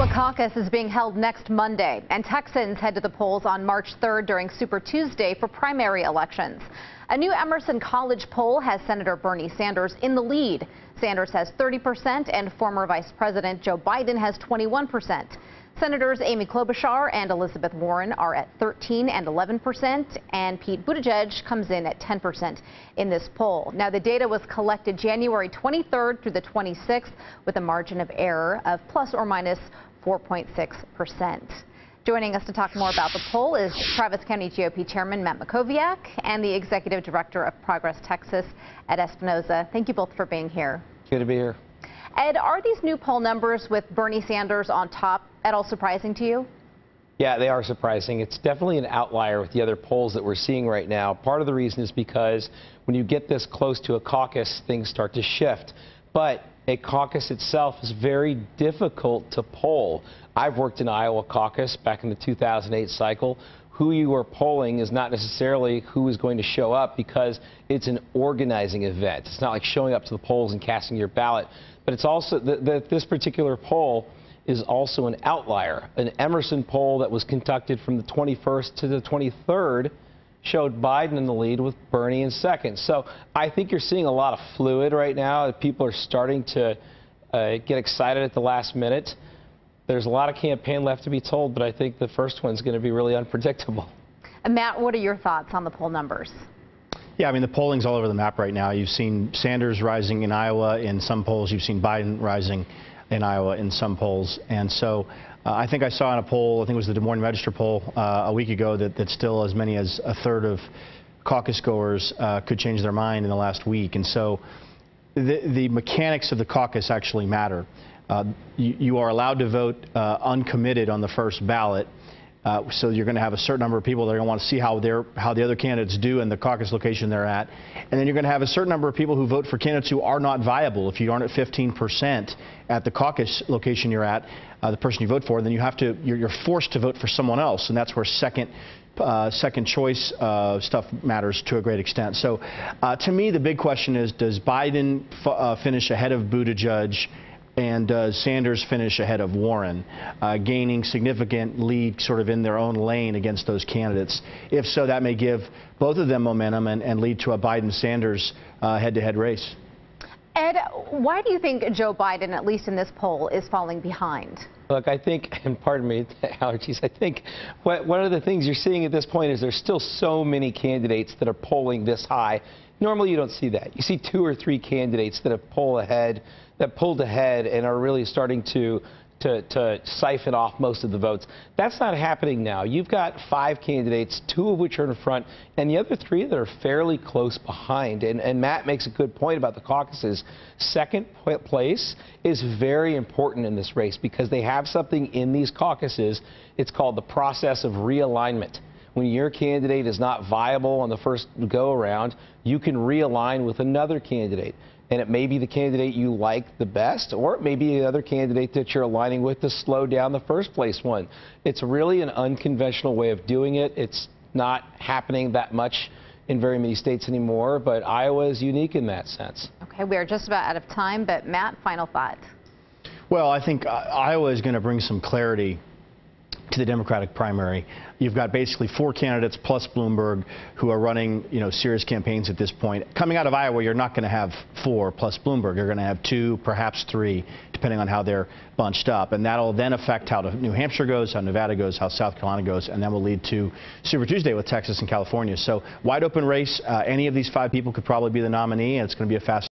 Iowa caucus is being held next Monday, and Texans head to the polls on March 3rd during Super Tuesday for primary elections. A new Emerson College poll has Senator Bernie Sanders in the lead. Sanders has 30% and former Vice President Joe Biden has 21%. Senators Amy Klobuchar and Elizabeth Warren are at 13% and 11%, and Pete Buttigieg comes in at 10% in this poll. Now, the data was collected January 23rd through the 26th with a margin of error of plus or minus 4.6%. Joining us to talk more about the poll is Travis County GOP Chairman Matt Mackowiak and the Executive Director of Progress Texas, Ed Espinoza. Thank you both for being here. Good to be here. Ed, are these new poll numbers with Bernie Sanders on top at all surprising to you? Yeah, they are surprising. It's definitely an outlier with the other polls that we're seeing right now. Part of the reason is because when you get this close to a caucus, things start to shift. But a caucus itself is very difficult to poll. I've worked in Iowa caucus back in the 2008 cycle. Who you are polling is not necessarily who is going to show up because it's an organizing event. It's not like showing up to the polls and casting your ballot. But it's also this particular poll is also an outlier. An Emerson poll that was conducted from the 21st to the 23rd showed Biden in the lead with Bernie in second. So I think you're seeing a lot of fluid right now. People are starting to get excited at the last minute. There's a lot of campaign left to be told, but I think the first one's going to be really unpredictable. And Matt, what are your thoughts on the poll numbers? Yeah, I mean, the polling's all over the map right now. You've seen Sanders rising in Iowa in some polls. You've seen Biden rising in Iowa in some polls. And so I think I saw in a poll, I think it was the Des Moines Register poll a week ago, that still as many as a third of caucus goers could change their mind in the last week. And so the mechanics of the caucus actually matter. You are allowed to vote uncommitted on the first ballot. So you're going to have a certain number of people that are going to want to see how the other candidates do in the caucus location they're at. And then you're going to have a certain number of people who vote for candidates who are not viable. If you aren't at 15% at the caucus location you're at, the person you vote for, then you're forced to vote for someone else. And that's where second choice stuff matters to a great extent. So to me, the big question is, does Biden finish ahead of Buttigieg? And does Sanders finish ahead of Warren, gaining significant lead sort of in their own lane against those candidates? If so, that may give both of them momentum and lead to a Biden-Sanders head-to-head race. Ed, why do you think Joe Biden, at least in this poll, is falling behind? Look, I think, and pardon me, allergies, I think one of the things you're seeing at this point is there's still so many candidates that are polling this high. Normally you don't see that. You see 2 or 3 candidates that have pulled ahead and are really starting to siphon off most of the votes. That's not happening now. You've got 5 candidates, 2 of which are in front, and the other 3 that are fairly close behind. And Matt makes a good point about the caucuses. Second place is very important in this race because they have something in these caucuses. It's called the process of realignment. When your candidate is not viable on the first go-around, you can realign with another candidate. And it may be the candidate you like the best, or it may be another candidate that you're aligning with to slow down the first place one. It's really an unconventional way of doing it. It's not happening that much in very many states anymore, but Iowa is unique in that sense. Okay, we are just about out of time, but Matt, final thoughts. Well, I think Iowa is going to bring some clarity to the Democratic primary. You've got basically 4 candidates plus Bloomberg who are running, serious campaigns at this point. Coming out of Iowa, you're not going to have 4 plus Bloomberg. You're going to have 2, perhaps 3, depending on how they're bunched up. And that'll then affect how New Hampshire goes, how Nevada goes, how South Carolina goes, and then will lead to Super Tuesday with Texas and California. So wide open race. Any of these 5 people could probably be the nominee, and it's going to be a fast